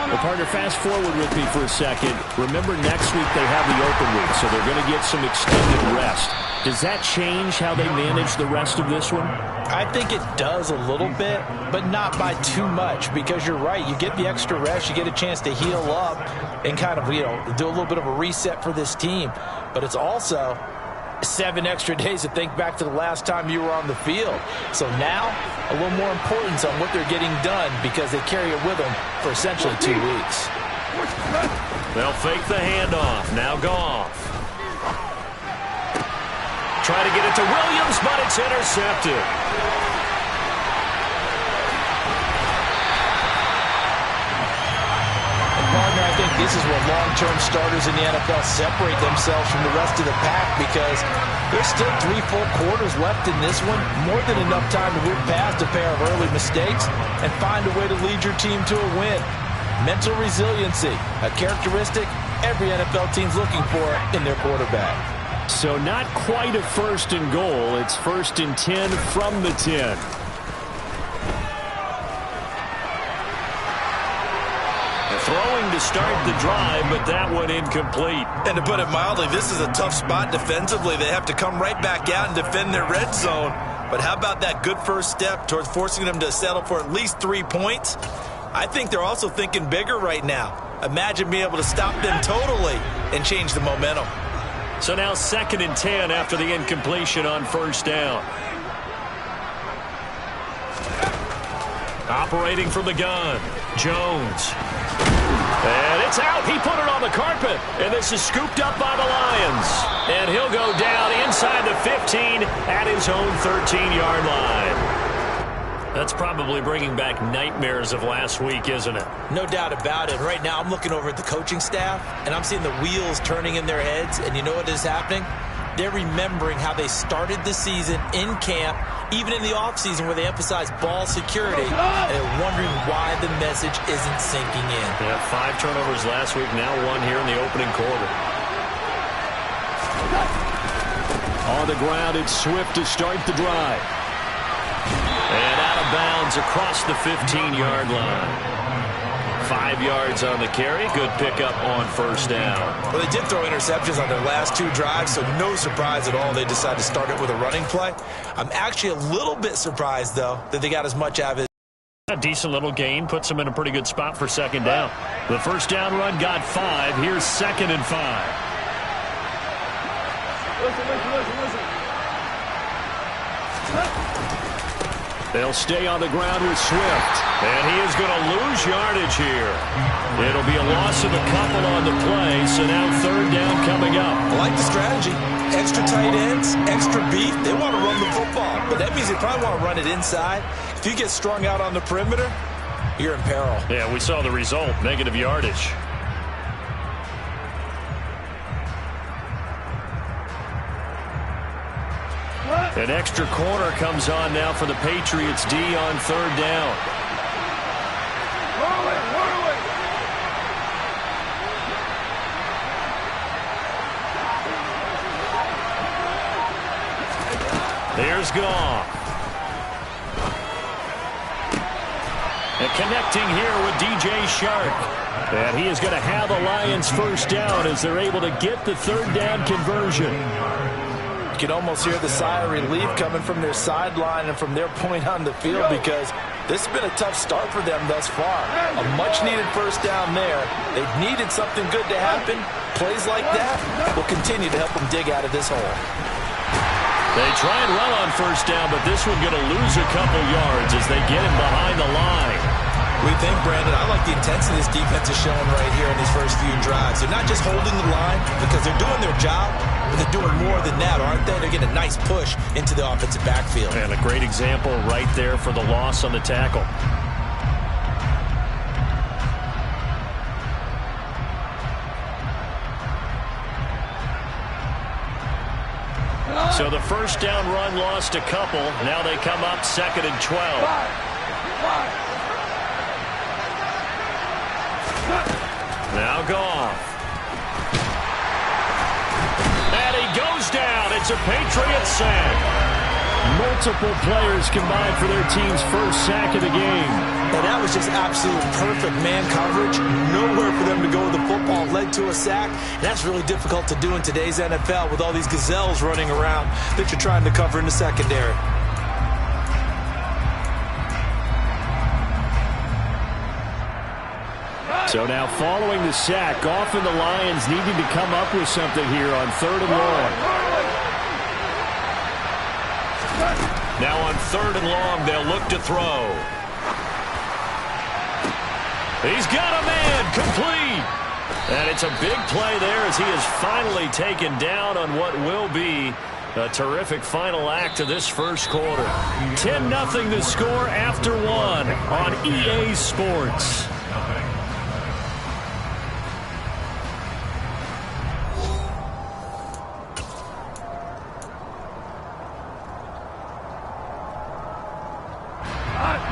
Well, partner, fast forward with me for a second. Remember, next week they have the open week, so they're going to get some extended rest. Does that change how they manage the rest of this one? I think it does a little bit, but not by too much, because you're right. You get the extra rest, you get a chance to heal up and kind of, do a little bit of a reset for this team. But it's also 7 extra days to think back to the last time you were on the field. So now, a little more importance on what they're getting done, because they carry it with them for essentially 2 weeks. They'll fake the handoff. Now Goff. Try to get it to Williams, but it's intercepted. Partner, I think this is where long-term starters in the NFL separate themselves from the rest of the pack, because there's still 3 full quarters left in this one. More than enough time to move past a pair of early mistakes and find a way to lead your team to a win. Mental resiliency, a characteristic every NFL team's looking for in their quarterback. So not quite a 1st and goal. It's 1st and 10 from the 10. Throwing to start the drive, but that one incomplete. And to put it mildly, this is a tough spot defensively. They have to come right back out and defend their red zone. But how about that good first step towards forcing them to settle for at least 3 points? I think they're also thinking bigger right now. Imagine being able to stop them totally and change the momentum. So now 2nd and 10 after the incompletion on 1st down. Operating from the gun, Jones. And it's out. He put it on the carpet. And this is scooped up by the Lions. And he'll go down inside the 15 at his own 13-yard line. That's probably bringing back nightmares of last week, isn't it? No doubt about it. Right now I'm looking over at the coaching staff, and I'm seeing the wheels turning in their heads. And you know what is happening? They're remembering how they started the season in camp, even in the offseason where they emphasized ball security, and they're wondering why the message isn't sinking in. Yeah, 5 turnovers last week, now 1 here in the opening quarter. On the ground, it's Swift to start the drive. And out of bounds across the 15-yard line. 5 yards on the carry. Good pickup on 1st down. Well, they did throw interceptions on their last 2 drives, so no surprise at all they decided to start it with a running play. I'm actually a little bit surprised, though, that they got as much out of it. A decent little gain puts them in a pretty good spot for 2nd down. The 1st down run got 5. Here's 2nd and 5. Listen. They'll stay on the ground with Swift. And he is going to lose yardage here. It'll be a loss of a couple on the play, so now 3rd down coming up. I like the strategy. Extra tight ends, extra beef. They want to run the football, but that means they probably want to run it inside. If you get strung out on the perimeter, you're in peril. Yeah, we saw the result, negative yardage. An extra corner comes on now for the Patriots D on 3rd down. There's Goff. And connecting here with DJ Chark. And he is going to have the Lions 1st down as they're able to get the 3rd down conversion. You can almost hear the sigh of relief coming from their sideline and from their point on the field, because this has been a tough start for them thus far. A much-needed 1st down there. They've needed something good to happen. Plays like that will continue to help them dig out of this hole. They try and run on 1st down, but this one going to lose a couple yards as they get him behind the line. We think, Brandon, I like the intensity this defense is showing right here in these first few drives. They're not just holding the line because they're doing their job, but they're doing more than that, aren't they? They're getting a nice push into the offensive backfield. And a great example right there for the loss on the tackle. So the 1st down run lost a couple. Now they come up 2nd and 12. Now Goff. And he goes down. It's a Patriot sack. Multiple players combined for their team's first sack of the game. And that was just absolute perfect man coverage. Nowhere for them to go with the football. Led to a sack. And that's really difficult to do in today's NFL with all these gazelles running around that you're trying to cover in the secondary. So now following the sack, often the Lions needing to come up with something here on 3rd and long. Now on 3rd and long, they'll look to throw. He's got a man, complete. And it's a big play there as he is finally taken down on what will be a terrific final act of this first quarter. 10-0 the score after 1 on EA Sports.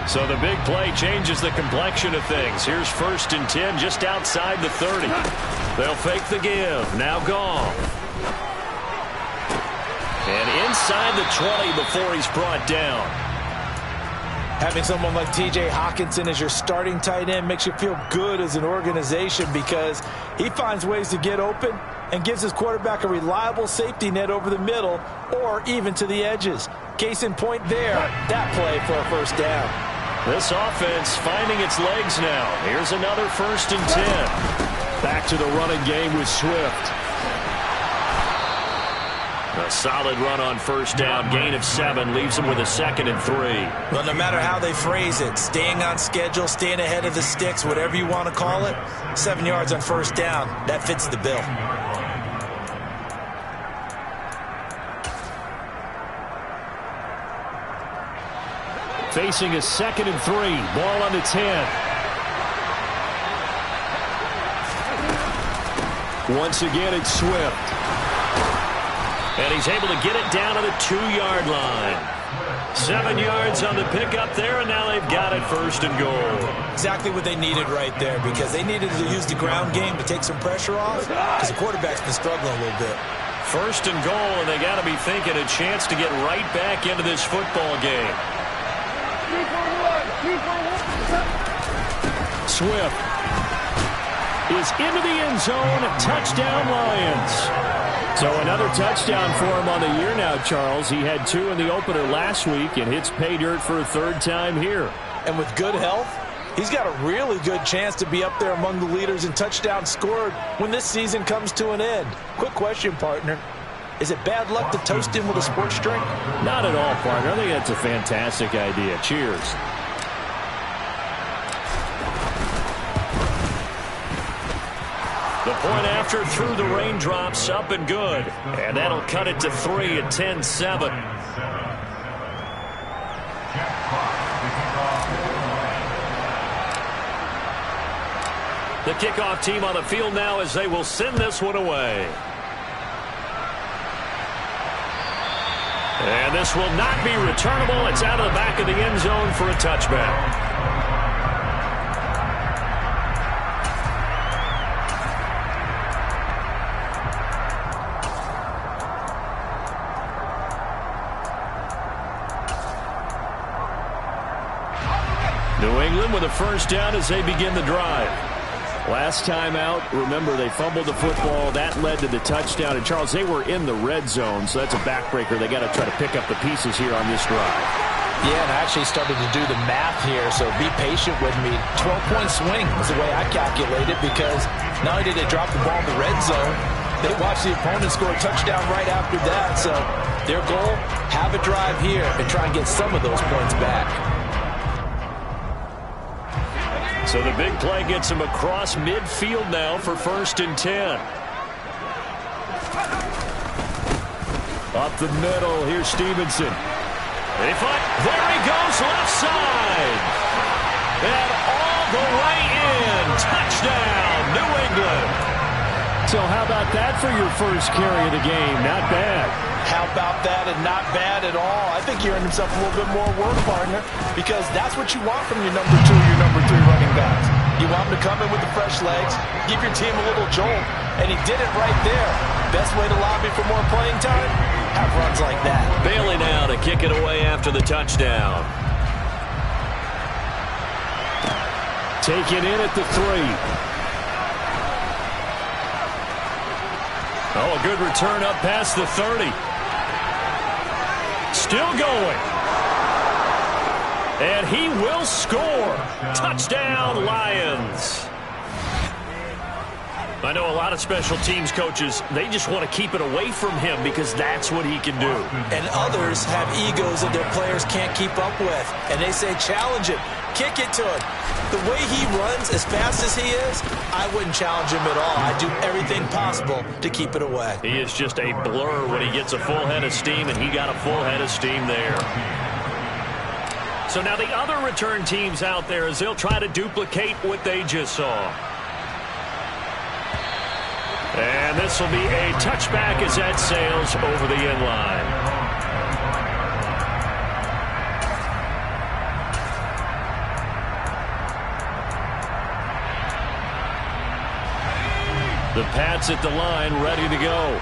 So the big play changes the complexion of things. Here's 1st and 10 just outside the 30. They'll fake the give. Now Goff. And inside the 20 before he's brought down. Having someone like T.J. Hockenson as your starting tight end makes you feel good as an organization because he finds ways to get open and gives his quarterback a reliable safety net over the middle or even to the edges. Case in point there, that play for a first down. This offense finding its legs now. Here's another 1st and 10. Back to the running game with Swift. A solid run on 1st down. Gain of 7 leaves him with a 2nd and 3. Well, no matter how they phrase it, staying on schedule, staying ahead of the sticks, whatever you want to call it, 7 yards on 1st down, that fits the bill. Facing a 2nd and 3. Ball on the 10. Once again, it's Swift. And he's able to get it down to the 2-yard line. 7 yards on the pickup there, and now they've got it 1st and goal. Exactly what they needed right there because they needed to use the ground game to take some pressure off because the quarterback's been struggling a little bit. 1st and goal, and they got to be thinking a chance to get right back into this football game. Swift is into the end zone. Touchdown, Lions. So another touchdown for him on the year now, Charles. He had 2 in the opener last week and hits pay dirt for a 3rd time here. And with good health, he's got a really good chance to be up there among the leaders in touchdowns scored when this season comes to an end. Quick question, partner. Is it bad luck to toast him with a sports drink? Not at all, partner. I think that's a fantastic idea. Cheers. The point after through the raindrops, up and good. And that'll cut it to 3 at 10-7. The kickoff team on the field now as they will send this one away. And this will not be returnable. It's out of the back of the end zone for a touchback. New England with a 1st down as they begin the drive. Last time out, remember, they fumbled the football. That led to the touchdown. And, Charles, they were in the red zone, so that's a backbreaker. They got to try to pick up the pieces here on this drive. Yeah, and I actually started to do the math here, so be patient with me. 12-point swing is the way I calculate it because not only did they drop the ball in the red zone, they watched the opponent score a touchdown right after that. So their goal, have a drive here and try and get some of those points back. So the big play gets him across midfield now for 1st and 10. Up the middle, here's Stevenson. There he goes, left side. And all the way in. Touchdown, New England. So how about that for your first carry of the game? Not bad. How about that and not bad at all? I think he earned himself a little bit more work, partner, because that's what you want from your number 2, your number 3 running backs. You want him to come in with the fresh legs, give your team a little jolt, and he did it right there. Best way to lobby for more playing time? have runs like that. Bailey now to kick it away after the touchdown. Taken in at the 3. Oh, a good return up past the 30. Still going. And he will score. Touchdown, Lions. I know a lot of special teams coaches, they just want to keep it away from him because that's what he can do. And others have egos that their players can't keep up with. And they say, challenge him. Kick it to him. The way he runs as fast as he is, I wouldn't challenge him at all. I'd do everything possible to keep it away. He is just a blur when he gets a full head of steam, and he got a full head of steam there. So now the other return teams out there as they'll try to duplicate what they just saw. And this will be a touchback as that sails over the end line. The Pats at the line, ready to go.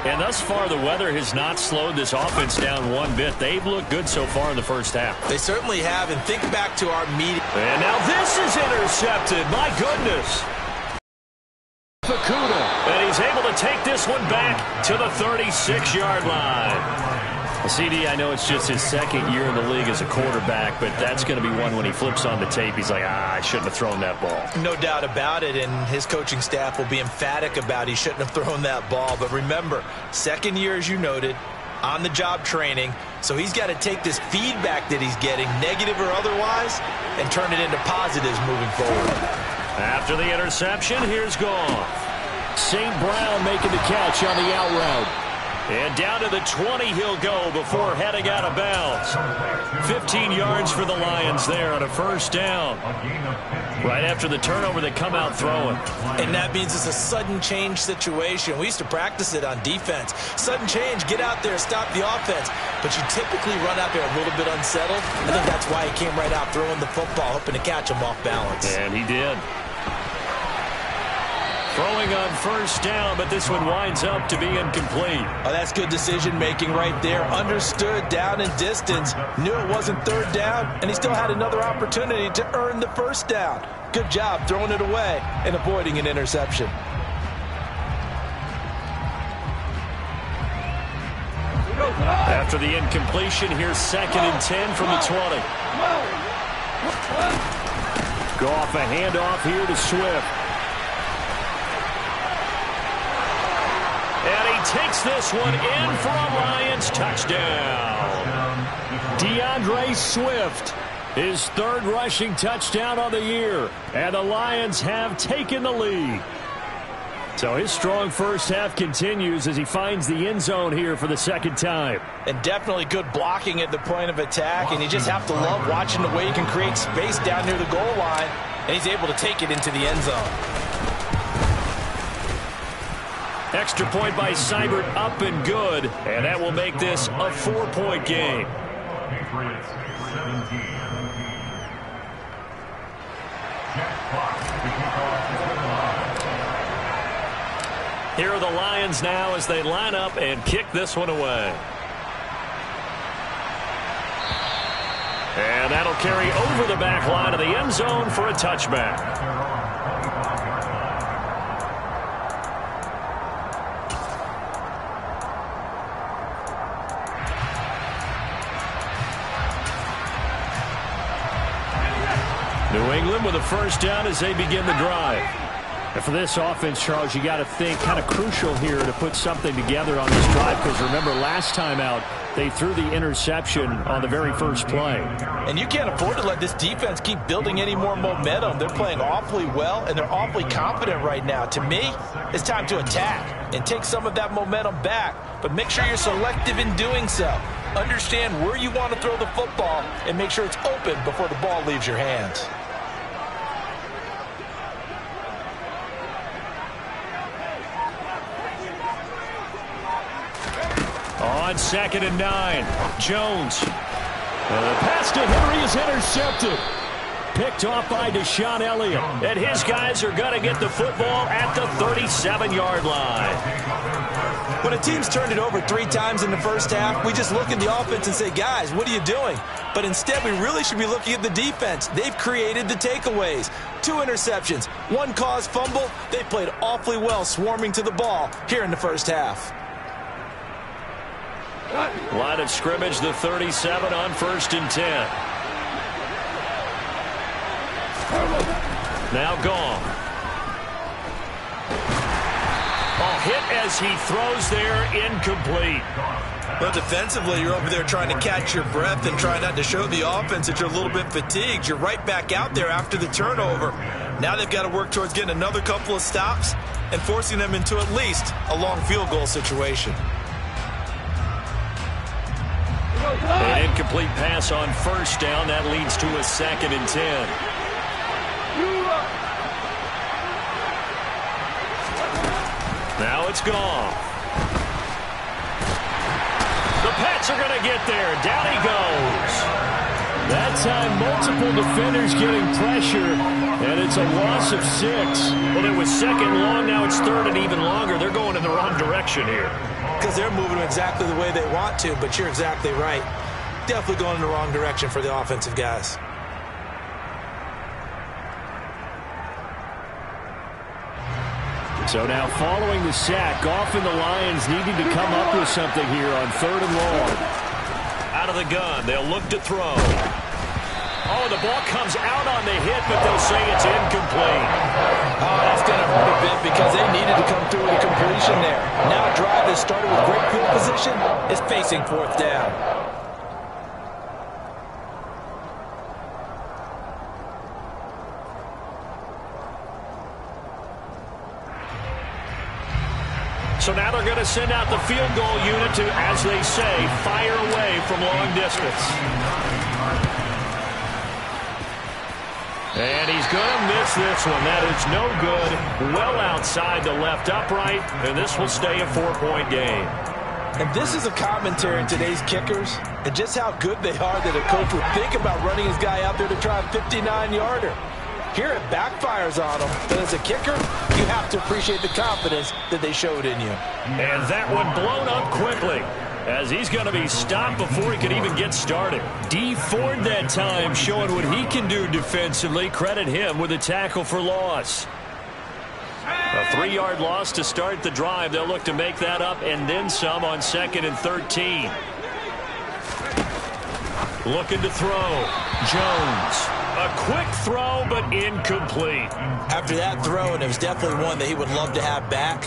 And thus far, the weather has not slowed this offense down one bit. They've looked good so far in the first half. They certainly have, and think back to our meeting. And now this is intercepted. My goodness. Fukuda. And he's able to take this one back to the 36-yard line. CD, I know it's just his second year in the league as a quarterback, but that's going to be one when he flips on the tape. He's like, I shouldn't have thrown that ball. No doubt about it, and his coaching staff will be emphatic about he shouldn't have thrown that ball. But remember, second year, as you noted, on-the-job training, so he's got to take this feedback that he's getting, negative or otherwise, and turn it into positives moving forward. After the interception, here's Goff. St. Brown making the catch on the out route. And down to the 20 he'll go before heading out of bounds. 15 yards for the Lions there on a first down. Right after the turnover, they come out throwing. And that means it's a sudden change situation. We used to practice it on defense. Sudden change, get out there, stop the offense. But you typically run out there a little bit unsettled. I think that's why he came right out throwing the football, hoping to catch him off balance. And he did. Throwing on first down, but this one winds up to be incomplete. Oh, that's good decision-making right there. Understood down and distance. Knew it wasn't third down, and he still had another opportunity to earn the first down. Good job throwing it away and avoiding an interception. After the incompletion, here's 2nd and 10 from the 20. Go off a handoff here to Swift. And he takes this one in for a Lions touchdown. DeAndre Swift, his 3rd rushing touchdown on the year. And the Lions have taken the lead. So his strong first half continues as he finds the end zone here for the 2nd time. And definitely good blocking at the point of attack. And you just have to love watching the way he can create space down near the goal line. And he's able to take it into the end zone. Extra point by Seibert, up and good. And that will make this a 4-point game. Here are the Lions now as they line up and kick this one away. And that'll carry over the back line of the end zone for a touchback. New England with a first down as they begin the drive. And for this offense, Charles, you got to think kind of crucial here to put something together on this drive because remember last time out they threw the interception on the very first play. And you can't afford to let this defense keep building any more momentum. They're playing awfully well and they're awfully confident right now. To me, it's time to attack and take some of that momentum back. But make sure you're selective in doing so. Understand where you want to throw the football and make sure it's open before the ball leaves your hands. On 2nd and 9, Jones. The pass to Henry is intercepted. picked off by Deshaun Elliott. And his guys are going to get the football at the 37-yard line. When a team's turned it over 3 times in the first half, we just look at the offense and say, guys, what are you doing? But instead, we really should be looking at the defense. They've created the takeaways. 2 interceptions, 1 caused fumble. They played awfully well swarming to the ball here in the first half. Line of scrimmage, the 37 on 1st and 10. Now gone. Hit as he throws there, incomplete. Well, defensively, you're over there trying to catch your breath and try not to show the offense that you're a little bit fatigued. You're right back out there after the turnover. Now they've got to work towards getting another couple of stops and forcing them into at least a long field goal situation. An incomplete pass on 1st down. That leads to a 2nd and 10. Now it's gone. The Pats are going to get there. Down he goes. That time, multiple defenders getting pressure, and it's a loss of 6. Well, it was 2nd and long. Now it's 3rd and even longer. They're going in the wrong direction here. Because they're moving exactly the way they want to, but you're exactly right. Definitely going in the wrong direction for the offensive guys. So now following the sack, often the Lions needing to come up with something here on 3rd and long. Out of the gun, they'll look to throw. Oh, the ball comes out on the hit, but they'll say it's incomplete. Oh, that's going to hurt a bit because they needed to come through with a completion there. Now a drive that started with great field position is facing 4th down. So now they're going to send out the field goal unit to, as they say, fire away from long distance. And he's going to miss this one. That is no good. Well outside the left upright, and this will stay a 4-point game. And this is a commentary on today's kickers and just how good they are that a coach would think about running his guy out there to try a 59-yarder. Here it backfires on him, but as a kicker, you have to appreciate the confidence that they showed in you. And that one blown up quickly, as he's going to be stopped before he can even get started. Dee Ford that time showing what he can do defensively. Credit him with a tackle for loss. A 3-yard loss to start the drive. They'll look to make that up and then some on 2nd and 13. Looking to throw. Jones. A quick throw, but incomplete. After that throw, and it was definitely one that he would love to have back,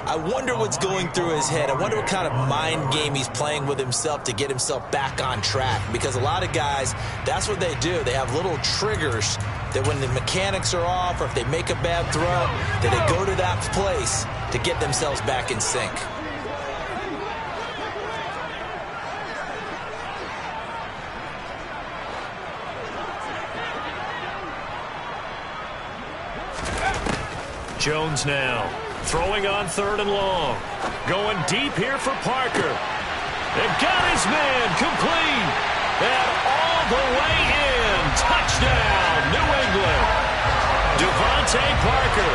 I wonder what's going through his head. I wonder what kind of mind game he's playing with himself to get himself back on track. Because a lot of guys, that's what they do. They have little triggers that when the mechanics are off or if they make a bad throw, that they go to that place to get themselves back in sync. Jones now throwing on 3rd and long. Going deep here for Parker. And got his man complete. And all the way in. Touchdown, New England. Devontae Parker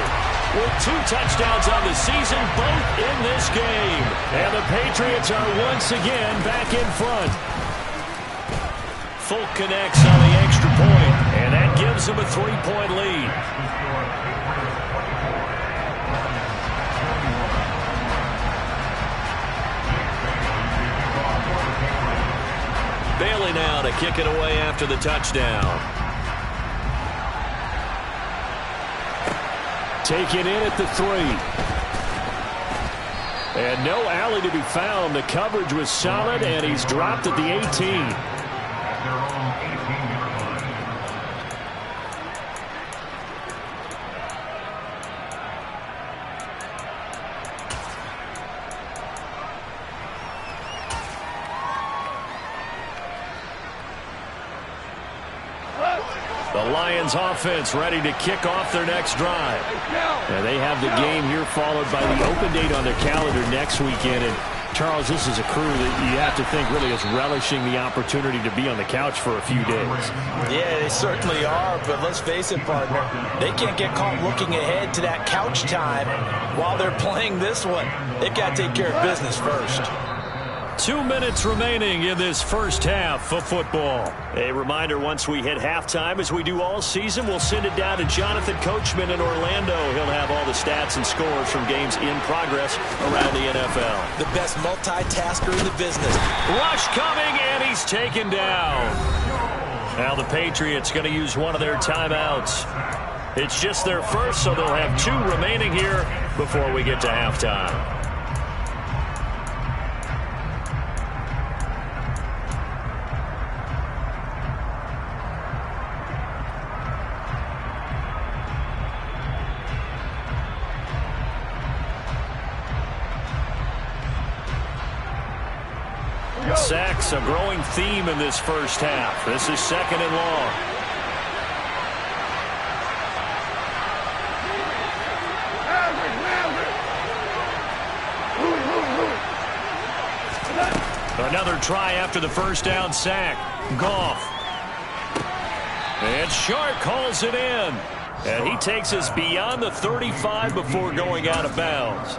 with 2 touchdowns on the season, both in this game. And the Patriots are once again back in front. Folk connects on the extra point, and that gives them a 3-point lead. Bailey now to kick it away after the touchdown. Taken in at the 3. And no alley to be found. The coverage was solid, and he's dropped at the 18. The Lions offense ready to kick off their next drive. And they have the game here followed by the open date on their calendar next weekend. And Charles, this is a crew that you have to think really is relishing the opportunity to be on the couch for a few days. Yeah, they certainly are, but let's face it, partner, they can't get caught looking ahead to that couch time while they're playing this one. They've got to take care of business first. 2 minutes remaining in this first half of football. A reminder, once we hit halftime, as we do all season, we'll send it down to Jonathan Coachman in Orlando. He'll have all the stats and scores from games in progress around the NFL. The best multitasker in the business. Rush coming, and he's taken down. Now the Patriots going to use one of their timeouts. It's just their first, so they'll have 2 remaining here before we get to halftime. Sacks, a growing theme in this first half. This is 2nd and long. Another try after the first down sack. Goff. And Shark calls it in. And he takes us beyond the 35 before going out of bounds.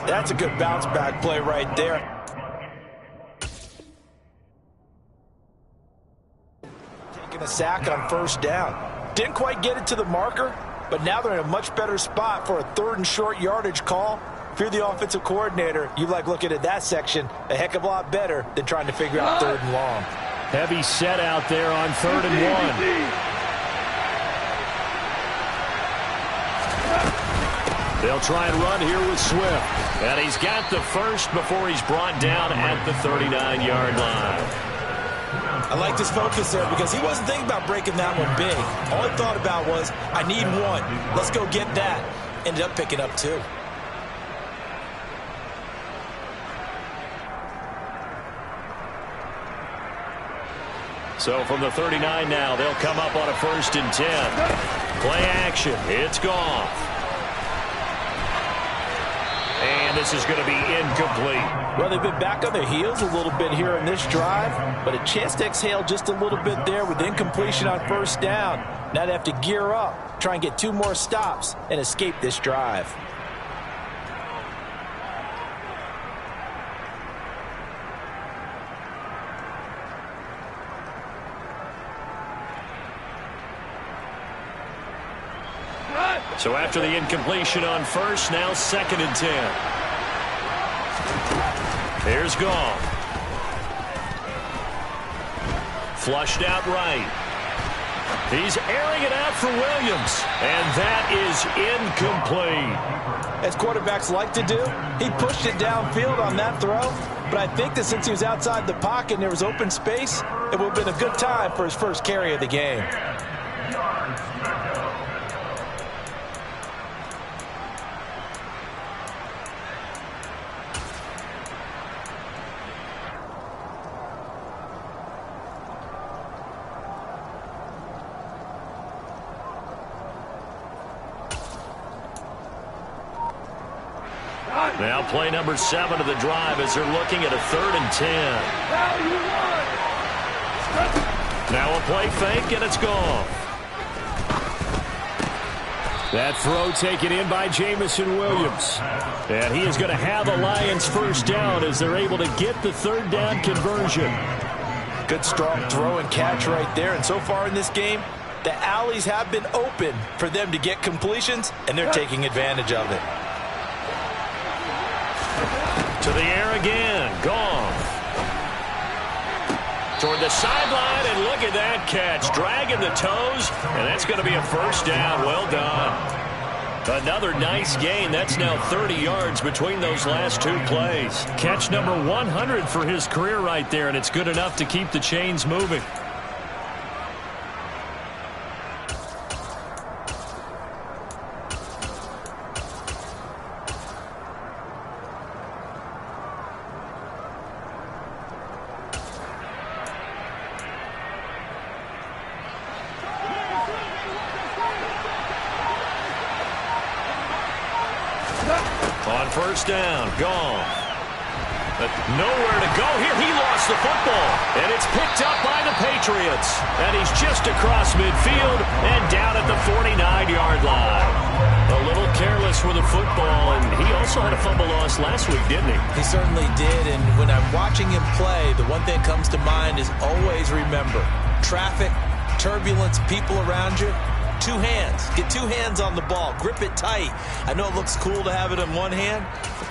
That's a good bounce back play right there. A sack on first down. Didn't quite get it to the marker, but now they're in a much better spot for a 3rd and short yardage call. If you're the offensive coordinator, you like looking at that section a heck of a lot better than trying to figure out 3rd and long. Heavy set out there on 3rd and 1. They'll try and run here with Swift. And he's got the first before he's brought down at the 39-yard line. I like this focus there because he wasn't thinking about breaking that one big. All he thought about was, I need 1. Let's go get that. Ended up picking up 2. So from the 39 now, they'll come up on a 1st and 10. Play action. It's Goff. And this is going to be incomplete. Well, they've been back on their heels a little bit here in this drive, but a chance to exhale just a little bit there with incompletion on first down. Now they have to gear up, try and get 2 more stops, and escape this drive. So after the incompletion on first, now 2nd and 10. Here's Goff. Flushed out right. He's airing it out for Williams. And that is incomplete. As quarterbacks like to do, he pushed it downfield on that throw. But I think that since he was outside the pocket and there was open space, it would have been a good time for his first carry of the game. Now play number 7 of the drive as they're looking at a 3rd and 10. Now a play fake, and it's gone. That throw taken in by Jameson Williams. And he is going to have a Lions first down as they're able to get the 3rd down conversion. Good strong throw and catch right there. And so far in this game, the alleys have been open for them to get completions, and they're taking advantage of it. To the air again. Goff. Toward the sideline, and look at that catch. Dragging the toes, and that's going to be a first down. Well done. Another nice gain. That's now 30 yards between those last 2 plays. Catch number 100 for his career right there, and it's good enough to keep the chains moving. On first down, Goff. But nowhere to go here. He lost the football. And it's picked up by the Patriots. And he's just across midfield and down at the 49-yard line. A little careless with the football, and he also had a fumble loss last week, didn't he? He certainly did, and when I'm watching him play, the one thing that comes to mind is always remember, traffic, turbulence, people around you, two hands. Get two hands on the ball. Grip it tight. I know it looks cool to have it in one hand.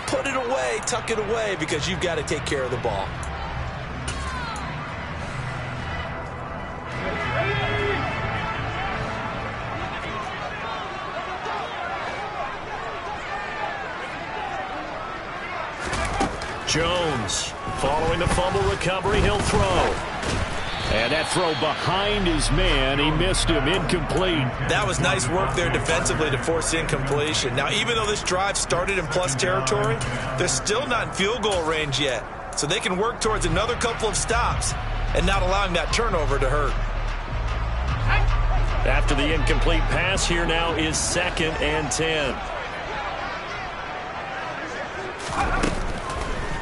Put it away, tuck it away, because you've got to take care of the ball. Jones, following the fumble recovery, he'll throw. And that throw behind his man, he missed him, incomplete. That was nice work there defensively to force incompletion. Now, even though this drive started in plus territory, they're still not in field goal range yet. So they can work towards another couple of stops and not allowing that turnover to hurt. After the incomplete pass, here now is 2nd and 10.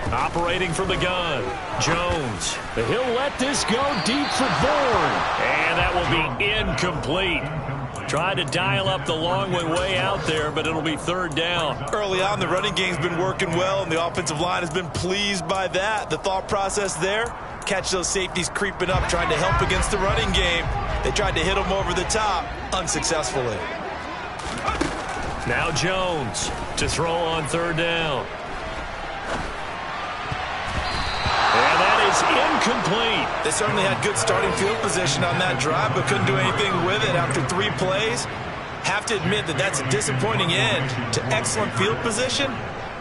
Operating from the gun, Jones. He'll let this go deep for Bourne. And that will be incomplete. Tried to dial up the long way out there, but it'll be 3rd down. Early on, the running game's been working well, and the offensive line has been pleased by that. The thought process there, catch those safeties creeping up, trying to help against the running game. They tried to hit them over the top, unsuccessfully. Now Jones to throw on 3rd down. And that is incomplete. They certainly had good starting field position on that drive, but couldn't do anything with it after 3 plays. Have to admit that that's a disappointing end to excellent field position.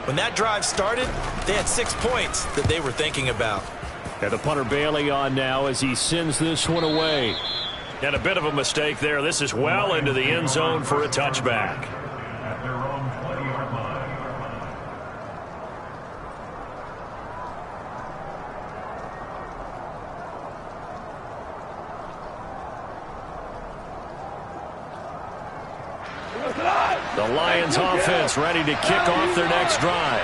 When that drive started, they had 6 points that they were thinking about. And the punter Bailey on now as he sends this one away. And a bit of a mistake there. This is well into the end zone for a touchback. The Lions offense ready to kick off their next drive.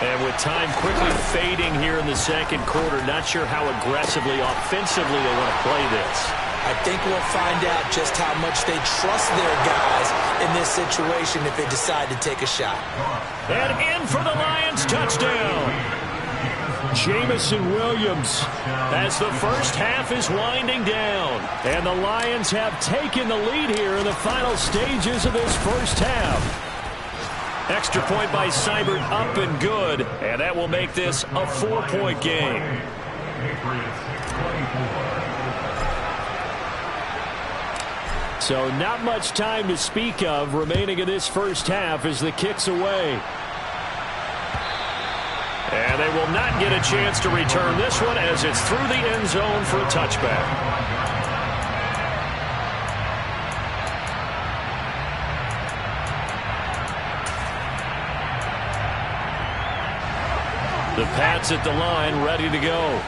And with time quickly fading here in the 2nd quarter, not sure how aggressively, offensively they want to play this. I think we'll find out just how much they trust their guys in this situation if they decide to take a shot. And in for the Lions, touchdown. Jameson Williams as the first half is winding down. And the Lions have taken the lead here in the final stages of this first half. Extra point by Seibert up and good. And that will make this a 4-point game. So not much time to speak of remaining in this first half as the kick's away. And they will not get a chance to return this one as it's through the end zone for a touchback. The Pats at the line ready to go.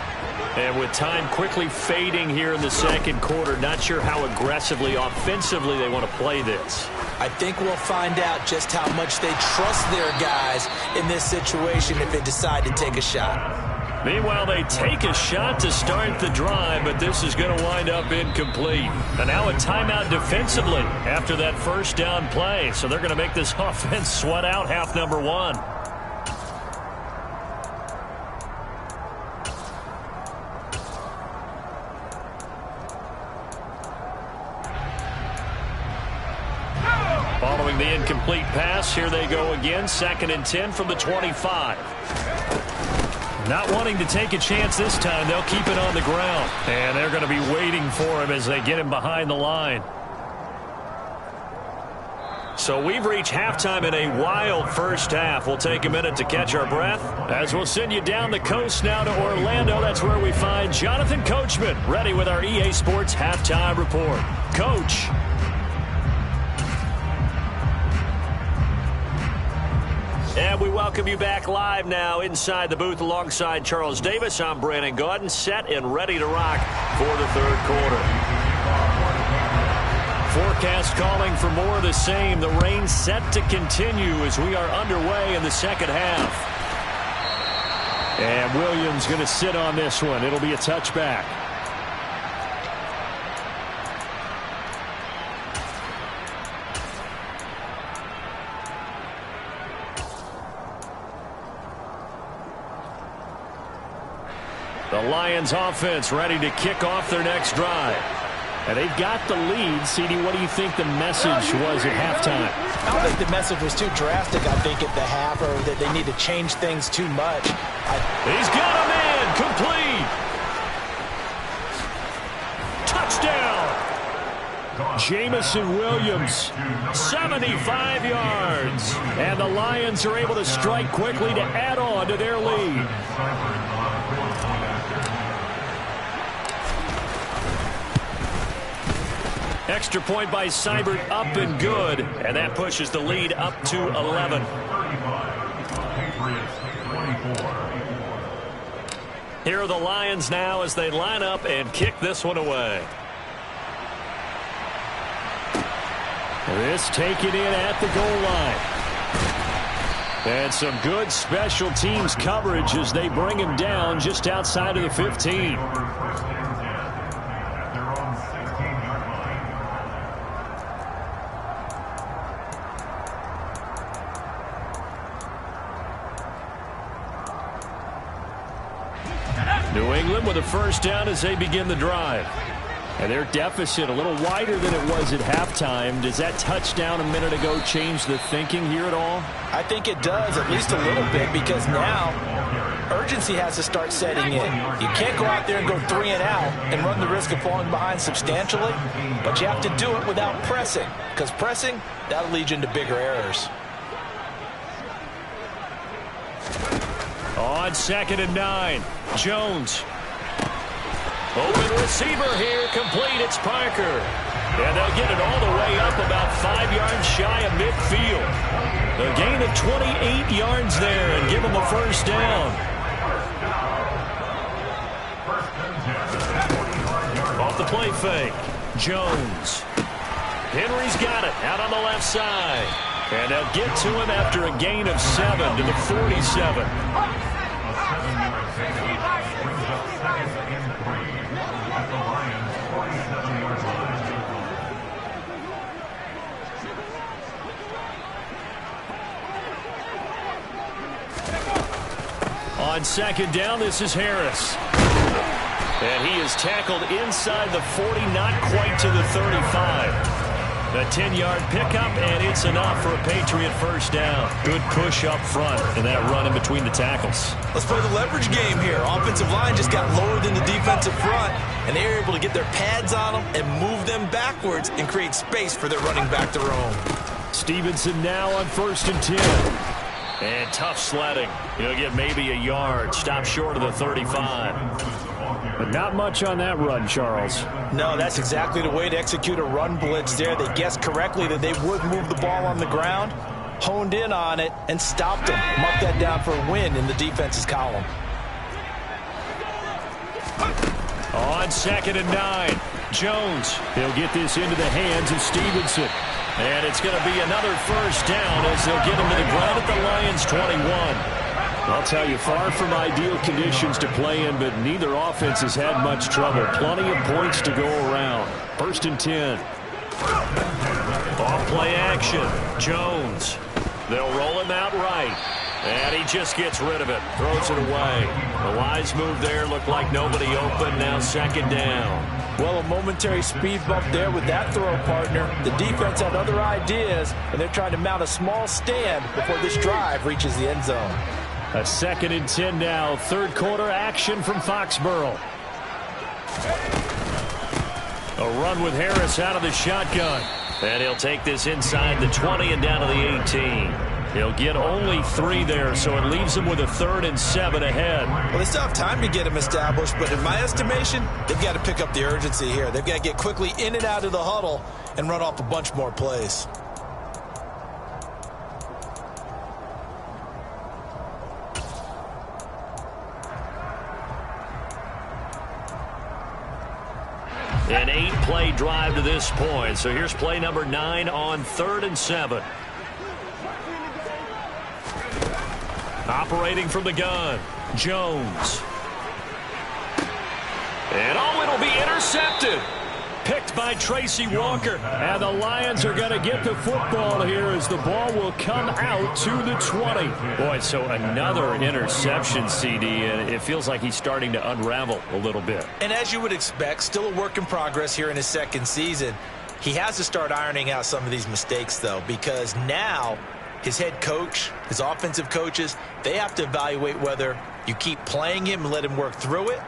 And with time quickly fading here in the 2nd quarter, not sure how aggressively, offensively they want to play this. I think we'll find out just how much they trust their guys in this situation if they decide to take a shot. Meanwhile, they take a shot to start the drive, but this is going to wind up incomplete. And now a timeout defensively after that first down play. So they're going to make this offense sweat out half number 1. Following the incomplete pass, here they go again. 2nd and 10 from the 25. Not wanting to take a chance this time, they'll keep it on the ground. And they're going to be waiting for him as they get him behind the line. So we've reached halftime in a wild first half. We'll take a minute to catch our breath as we'll send you down the coast now to Orlando. That's where we find Jonathan Coachman ready with our EA Sports Halftime Report. Coach. And we welcome you back live now inside the booth alongside Charles Davis. I'm Brandon Gaudin, set and ready to rock for the 3rd quarter. Forecast calling for more of the same. The rain set to continue as we are underway in the 2nd half. And Williams going to sit on this one. It'll be a touchback. The Lions offense ready to kick off their next drive. And they've got the lead. CD, what do you think the message was at halftime? I don't think the message was too drastic, I think, at the half, or that they need to change things too much. He's got a man. Complete. Touchdown. Jameson Williams, 75 yards. And the Lions are able to strike quickly to add on to their lead. Extra point by Seibert, up and good. And that pushes the lead up to 11. Here are the Lions now as they line up and kick this one away. This taken in at the goal line. And some good special teams coverage as they bring him down just outside of the 15. New England with a first down as they begin the drive. And their deficit a little wider than it was at halftime. Does that touchdown a minute ago change the thinking here at all? I think it does, at least a little bit, because now urgency has to start setting in. You can't go out there and go 3 and out and run the risk of falling behind substantially, but you have to do it without pressing, because pressing, that'll lead you into bigger errors. On 2nd and 9, Jones. Open receiver here, complete. It's Parker. And they'll get it all the way up about 5 yards shy of midfield. A gain of 28 yards there and give them a first down. Off the play fake, Jones. Henry's got it out on the left side. And they'll get to him after a gain of 7 to the 47. On 2nd down, this is Harris. And he is tackled inside the 40, not quite to the 35. A 10-yard pickup, and it's enough for a Patriot first down. Good push up front and that run in between the tackles. Let's play the leverage game here. Offensive line just got lower than the defensive front, and they were able to get their pads on them and move them backwards and create space for their running back to roam. Stevenson now on 1st and 10. And tough sledding. He'll get maybe a yard. Stop short of the 35. But not much on that run, Charles. No, that's exactly the way to execute a run blitz there. They guessed correctly that they would move the ball on the ground, honed in on it, and stopped them. Mark that down for a win in the defense's column. On 2nd and 9, Jones. He'll get this into the hands of Stevenson. And it's going to be another first down as they'll get him to the ground at the Lions' 21. I'll tell you, far from ideal conditions to play in, but neither offense has had much trouble. Plenty of points to go around. 1st and 10. Off play action. Jones. They'll roll him out right. And he just gets rid of it. Throws it away. A wise move there. Looked like nobody open. Now 2nd down. Well, a momentary speed bump there with that throw, partner. The defense had other ideas, and they're trying to mount a small stand before this drive reaches the end zone. A 2nd and 10 now. 3rd quarter action from Foxborough. A run with Harris out of the shotgun. And he'll take this inside the 20 and down to the 18. He'll get only 3 there, so it leaves him with a 3rd and 7 ahead. Well, they still have time to get him established, but in my estimation, they've got to pick up the urgency here. They've got to get quickly in and out of the huddle and run off a bunch more plays. An 8-play drive to this point. So here's play number 9 on 3rd and 7. Operating from the gun. Jones. And it'll be intercepted. Picked by Tracy Walker. And the Lions are going to get the football here as the ball will come out to the 20. Boy, so another interception, CD, and it feels like he's starting to unravel a little bit. And as you would expect, still a work in progress here in his second season. He has to start ironing out some of these mistakes, though, because now his head coach, his offensive coaches, they have to evaluate whether you keep playing him and let him work through it,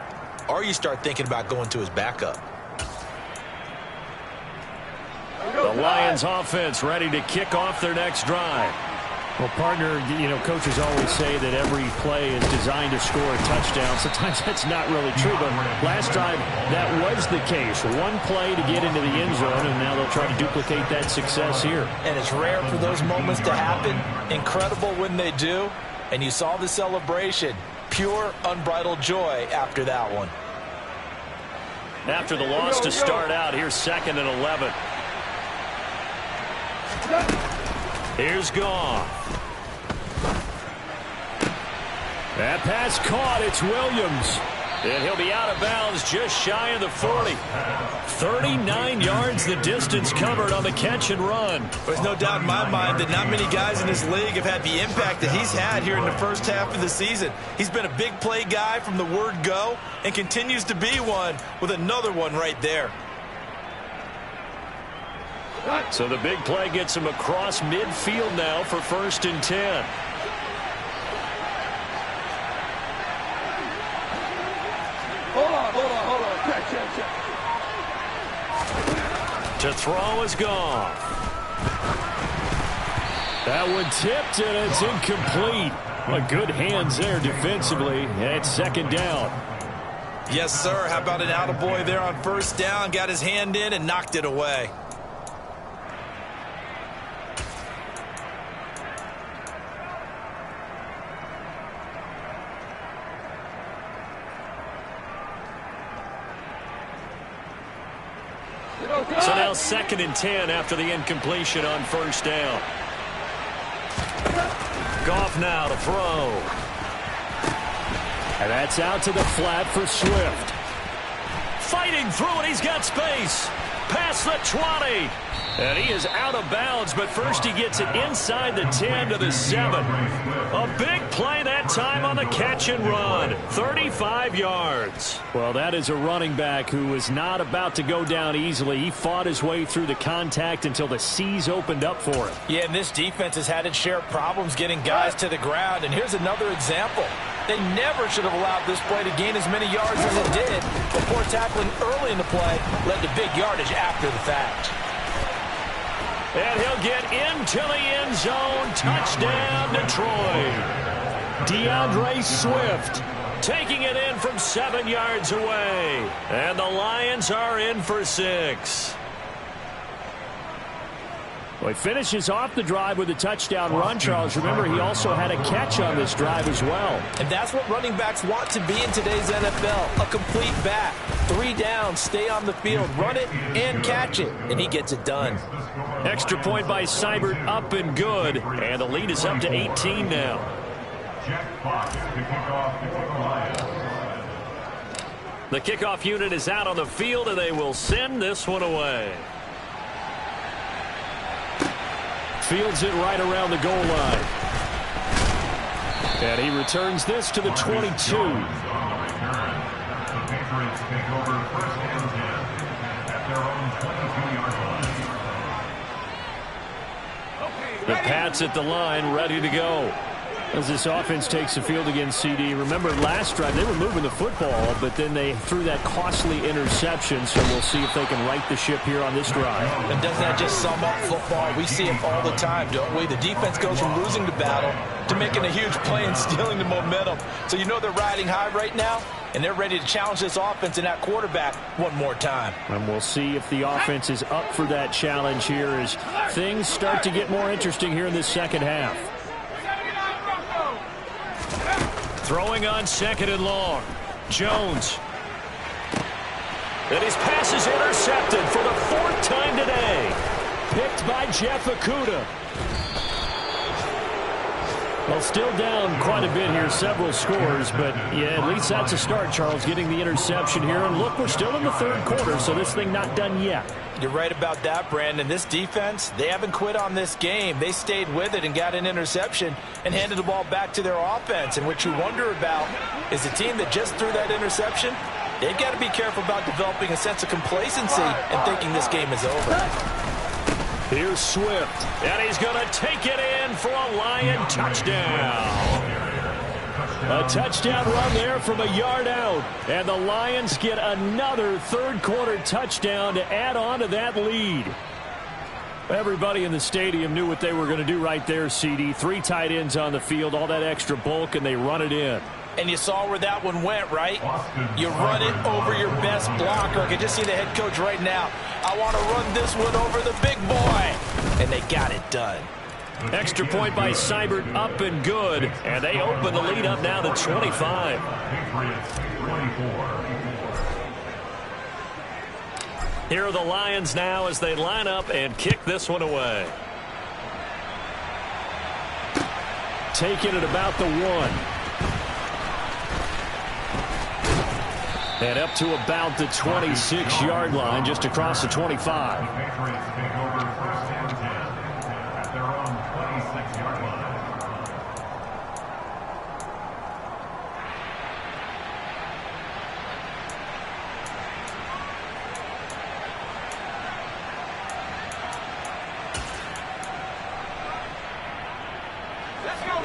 or you start thinking about going to his backup. The Lions offense ready to kick off their next drive. Well, partner, coaches always say that every play is designed to score a touchdown. Sometimes that's not really true, but last drive, that was the case. One play to get into the end zone, and now they'll try to duplicate that success here. And it's rare for those moments to happen. Incredible when they do. And you saw the celebration. Pure, unbridled joy after that one. After the loss to start out, here's 2nd and 11. Here's Goff. That pass caught. It's Williams. And he'll be out of bounds just shy of the 40. 39 yards the distance covered on the catch and run. There's no doubt in my mind that not many guys in this league have had the impact that he's had here in the first half of the season. He's been a big play guy from the word go and continues to be one with another one right there. So the big play gets him across midfield now for 1st and 10. Hold on. Check. To throw is Goff. That one tipped, and it's incomplete. Good hands there defensively, and it's 2nd down. Yes, sir. How about an attaboy there on 1st down? Got his hand in and knocked it away. So now 2nd and 10 after the incompletion on 1st down. Goff now to throw. And that's out to the flat for Swift. Fighting through it. He's got space. Past the 20. And he is out of bounds, but first he gets it inside the 10 to the 7. A big play that time on the catch and run. 35 yards. Well, that is a running back who was not about to go down easily. He fought his way through the contact until the seas opened up for him. Yeah, and this defense has had its share of problems getting guys to the ground. And here's another example. They never should have allowed this play to gain as many yards as it did. But poor tackling early in the play led to big yardage after the fact. And he'll get into the end zone. Touchdown, Detroit. DeAndre Swift taking it in from 7 yards away. And the Lions are in for 6. Well, he finishes off the drive with a touchdown run, Charles. Remember, he also had a catch on this drive as well. And that's what running backs want to be in today's NFL, a complete back. 3 downs, stay on the field, run it, and catch it. And he gets it done. Extra point by Seibert, up and good. And the lead is up to 18 now. The kickoff unit is out on the field, and they will send this one away. Fields it right around the goal line. And he returns this to the 22. The Pats at the line, ready to go. As this offense takes the field against CD. Remember, last drive, they were moving the football, but then they threw that costly interception, so we'll see if they can right the ship here on this drive. And doesn't that just sum up football? We see it all the time, don't we? The defense goes from losing the battle to making a huge play and stealing the momentum. So you know they're riding high right now, and they're ready to challenge this offense and that quarterback one more time. And we'll see if the offense is up for that challenge here as things start to get more interesting here in this second half. Throwing on 2nd and long. Jones. And his pass is intercepted for the 4th time today. Picked by Jeff Okudah. Well, still down quite a bit here, several scores, but yeah, at least that's a start, Charles, getting the interception here. And look, we're still in the third quarter, so this thing not done yet. You're right about that, Brandon. This defense, they haven't quit on this game. They stayed with it and got an interception and handed the ball back to their offense. And what you wonder about is the team that just threw that interception, they've got to be careful about developing a sense of complacency and thinking this game is over. Here's Swift, and he's going to take it in for a Lion touchdown. A touchdown run there from a yard out, and the Lions get another third-quarter touchdown to add on to that lead. Everybody in the stadium knew what they were going to do right there, CD. 3 tight ends on the field, all that extra bulk, and they run it in. And you saw where that one went, right? You run it over your best blocker. I can just see the head coach right now. I want to run this one over the big boy. And they got it done. Extra point by Seibert, up and good. And they open the lead up now to 25. Here are the Lions now as they line up and kick this one away. Taking it about the 1. And up to about the 26-yard line, just across the 25.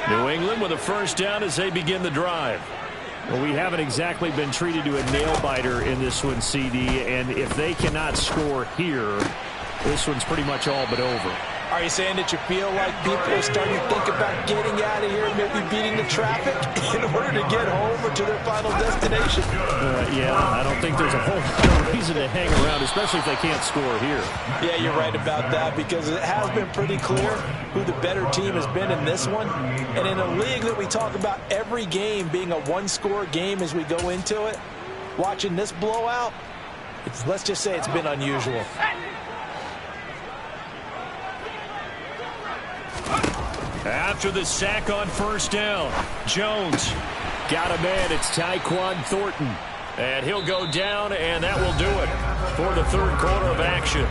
New England with a first down as they begin the drive. Well, we haven't exactly been treated to a nail-biter in this one, CD, and if they cannot score here, this one's pretty much all but over. Are you saying that you feel like people are starting to think about getting out of here and maybe beating the traffic in order to get home or to their final destination? Yeah, I don't think there's a whole lot of reason to hang around, especially if they can't score here. Yeah, you're right about that because it has been pretty clear who the better team has been in this one. And in a league that we talk about every game being a one-score game as we go into it, watching this blowout, let's just say it's been unusual. After the sack on first down, Jones got a man. It's Tyquan Thornton. And he'll go down, and that will do it for the third quarter of action.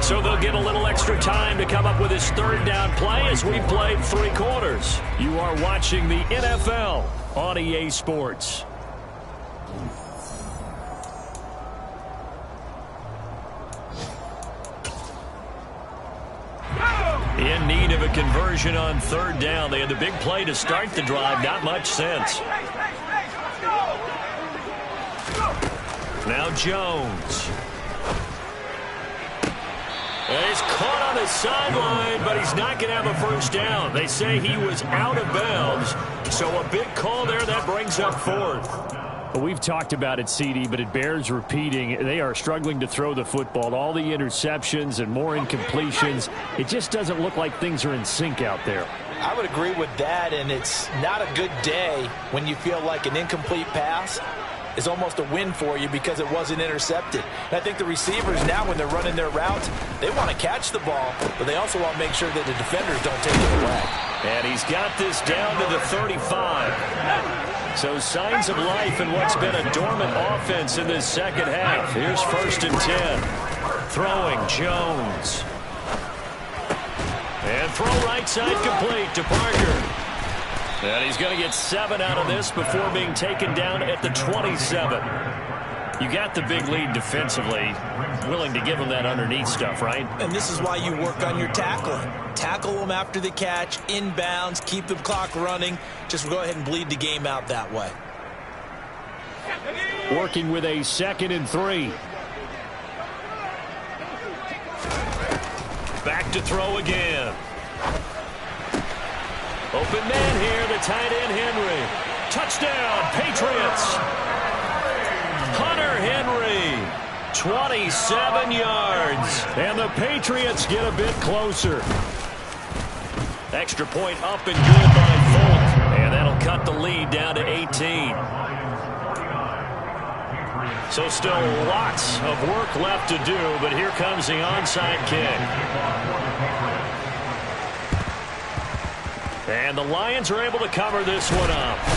So they'll get a little extra time to come up with his third down play as we played 3 quarters. You are watching the NFL on EA Sports. In need of a conversion on third down. They had the big play to start the drive. Not much sense. Now Jones. And he's caught on the sideline, but he's not going to have a first down. They say he was out of bounds. So a big call there that brings up 4th. Well, we've talked about it, CD, but it bears repeating. They are struggling to throw the football. All the interceptions and more incompletions. It just doesn't look like things are in sync out there. I would agree with that, and it's not a good day when you feel like an incomplete pass is almost a win for you because it wasn't intercepted. And I think the receivers now, when they're running their routes, they want to catch the ball, but they also want to make sure that the defenders don't take it away. And he's got this down to the 35. So signs of life in what's been a dormant offense in this second half. Here's 1st and 10. Throwing Jones. And throw right side complete to Parker. And he's going to get 7 out of this before being taken down at the 27. You got the big lead defensively. Willing to give him that underneath stuff, right? And this is why you work on your tackling. Tackle them after the catch, inbounds, keep the clock running. Just go ahead and bleed the game out that way. Working with a 2nd and 3. Back to throw again. Open man here, the tight end Henry. Touchdown, Patriots. Hunter Henry, 27 yards. And the Patriots get a bit closer. Extra point up and good by Volk. And that'll cut the lead down to 18. So still lots of work left to do, but here comes the onside kick. And the Lions are able to cover this one up.